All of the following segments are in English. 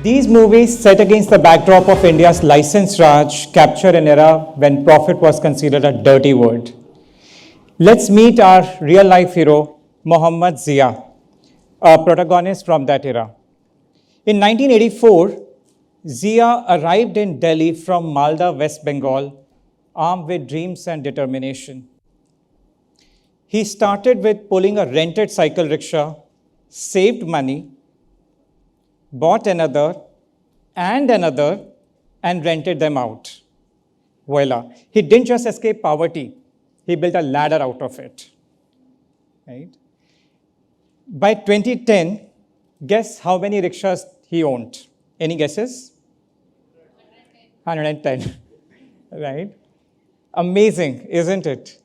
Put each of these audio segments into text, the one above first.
These movies, set against the backdrop of India's licensed Raj, capture an era when profit was considered a dirty word. Let's meet our real-life hero, Muhammad Zia, a protagonist from that era. In 1984, Zia arrived in Delhi from Malda, West Bengal, armed with dreams and determination. He started with pulling a rented cycle rickshaw, saved money, bought another, and rented them out. Voila. He didn't just escape poverty, he built a ladder out of it. Right? By 2010, guess how many rickshaws he owned? Any guesses? 110. Right? Amazing, isn't it?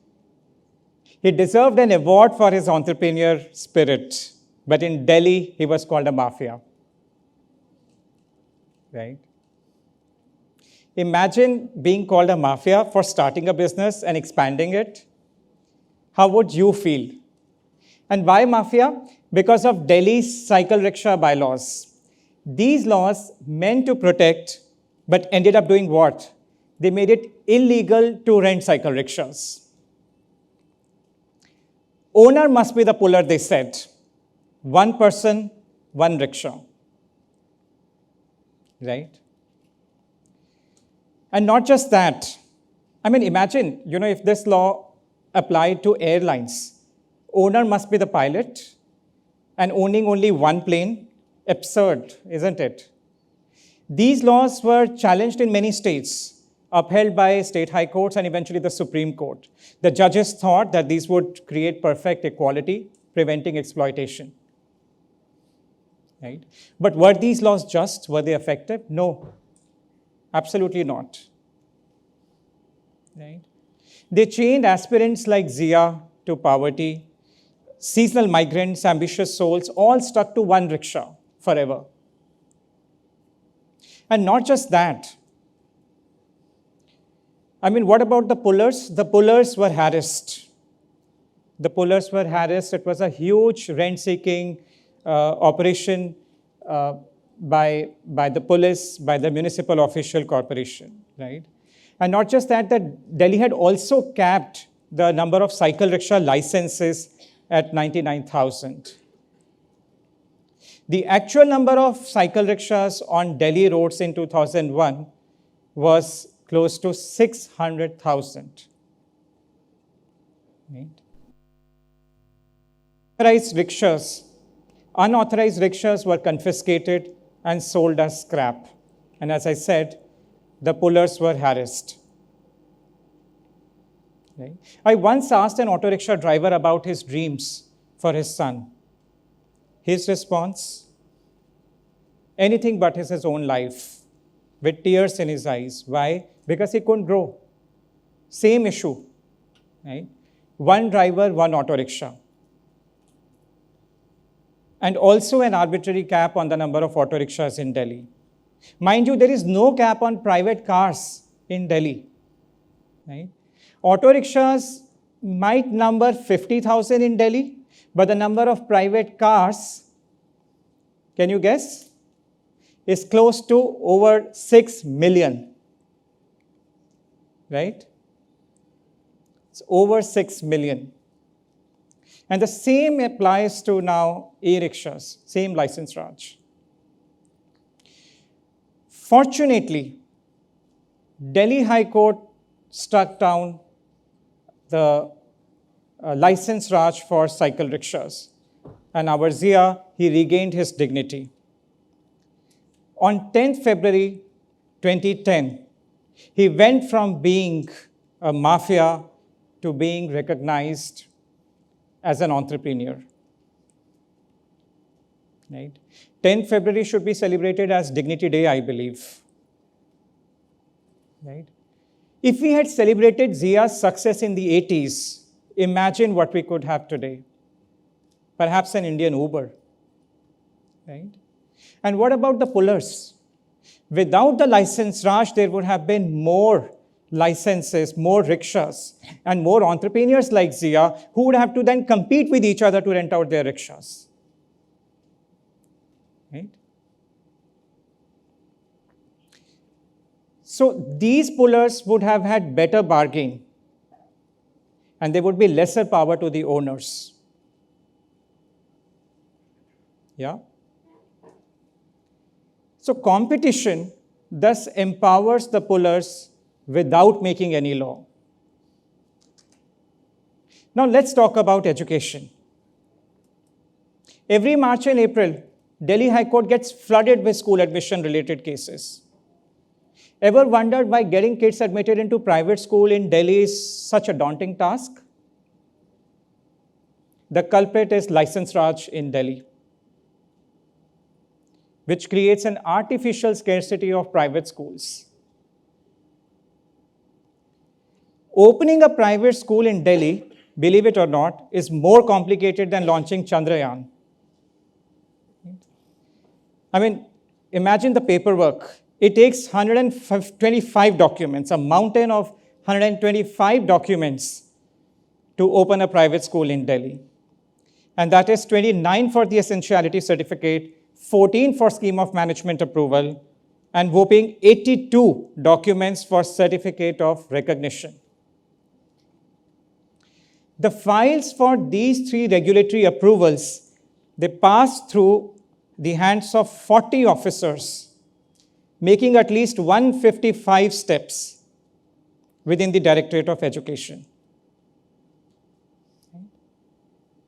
He deserved an award for his entrepreneur spirit, but in Delhi, he was called a mafia. Right? Imagine being called a mafia for starting a business and expanding it. How would you feel? And why mafia? Because of Delhi's cycle rickshaw bylaws. These laws meant to protect, but ended up doing what? They made it illegal to rent cycle rickshaws. Owner must be the puller, they said. One person, one rickshaw. Right? And not just that. I mean, imagine, if this law applied to airlines. Owner must be the pilot and owning only one plane. Absurd, isn't it? These laws were challenged in many states, upheld by state high courts and eventually the Supreme Court. The judges thought that these would create perfect equality, preventing exploitation. Right? But were these laws just? Were they effective? No, absolutely not. Right? They chained aspirants like Zia to poverty. Seasonal migrants, ambitious souls, all stuck to one rickshaw forever. And not just that. I mean, what about the pullers? The pullers were harassed. The pullers were harassed. It was a huge rent-seeking operation by the police, by the municipal official corporation, right? And not just that, Delhi had also capped the number of cycle rickshaw licenses at 99,000. The actual number of cycle rickshaws on Delhi roads in 2001 was close to 600,000. Right? Unauthorized rickshaws were confiscated and sold as scrap. And as I said, the pullers were harassed. Right? I once asked an auto rickshaw driver about his dreams for his son. His response, anything but his own life, with tears in his eyes. Why? Because he couldn't grow. Same issue. Right? One driver, one auto rickshaw. And also an arbitrary cap on the number of auto rickshaws in Delhi. Mind you, there is no cap on private cars in Delhi. Right? Auto rickshaws might number 50,000 in Delhi, but the number of private cars, can you guess, is close to over 6 million. Right? It's over 6 million. And the same applies to now e-rickshaws, same license Raj. Fortunately, Delhi High Court struck down the license Raj for cycle rickshaws. And our Zia, he regained his dignity. On 10th February 2010, he went from being a mafia to being recognized as an entrepreneur. Right? 10th February should be celebrated as Dignity Day, I believe. Right? If we had celebrated Zia's success in the 80s, imagine what we could have today. Perhaps an Indian Uber. Right? And what about the pullers? Without the license Raj, there would have been more licenses, more rickshaws, and more entrepreneurs like Zia who would have to then compete with each other to rent out their rickshaws. Right? So these pullers would have had better bargain, and there would be lesser power to the owners. Yeah? So competition thus empowers the pullers without making any law. Now let's talk about education. Every March and April, Delhi High Court gets flooded with school admission related cases. Ever wondered why getting kids admitted into private school in Delhi is such a daunting task? The culprit is License Raj in Delhi, which creates an artificial scarcity of private schools. Opening a private school in Delhi, believe it or not, is more complicated than launching Chandrayaan. I mean, imagine the paperwork. It takes 125 documents, a mountain of 125 documents to open a private school in Delhi. And that is 29 for the essentiality certificate, 14 for scheme of management approval, and whopping 82 documents for certificate of recognition. The files for these 3 regulatory approvals, they pass through the hands of 40 officers, making at least 155 steps within the Directorate of Education.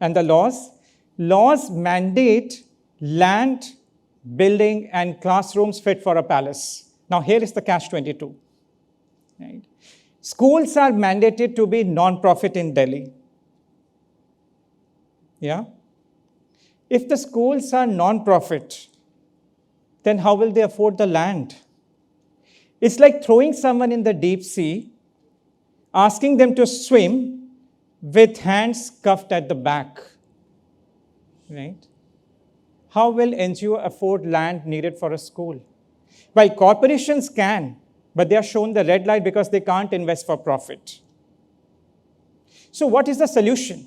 And the laws mandate land, building, and classrooms fit for a palace. Now here is the catch-22. Right? Schools are mandated to be non-profit in Delhi. Yeah? If the schools are non-profit, then how will they afford the land? It's like throwing someone in the deep sea, asking them to swim with hands cuffed at the back. Right? How will NGO afford land needed for a school? While corporations can, but they are shown the red light because they can't invest for profit. So what is the solution?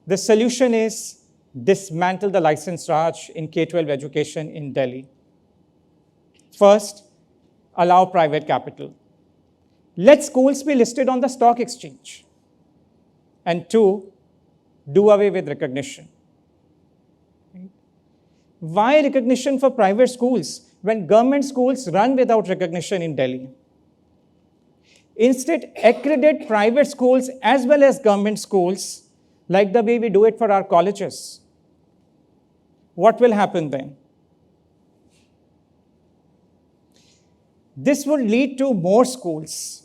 The solution is dismantle the License Raj in K-12 education in Delhi. First, allow private capital. Let schools be listed on the stock exchange. And 2, do away with recognition. Why recognition for private schools when government schools run without recognition in Delhi? Instead, accredit private schools as well as government schools like the way we do it for our colleges. What will happen then? This would lead to more schools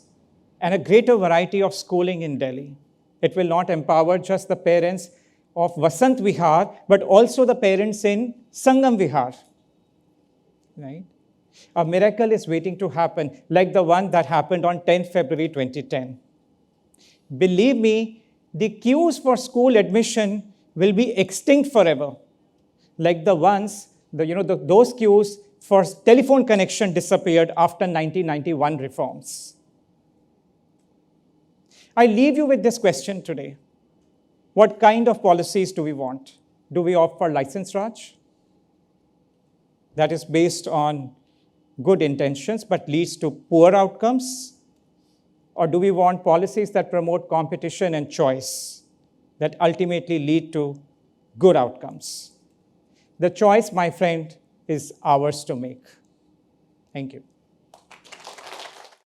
and a greater variety of schooling in Delhi. It will not empower just the parents of Vasant Vihar, but also the parents in Sangam Vihar. Right? A miracle is waiting to happen, like the one that happened on 10th February 2010. Believe me, the queues for school admission will be extinct forever, like the ones, those queues for telephone connection disappeared after 1991 reforms. I leave you with this question today. What kind of policies do we want? Do we opt for License Raj? That is based on good intentions but leads to poor outcomes? Or do we want policies that promote competition and choice that ultimately lead to good outcomes? The choice, my friend, is ours to make. Thank you.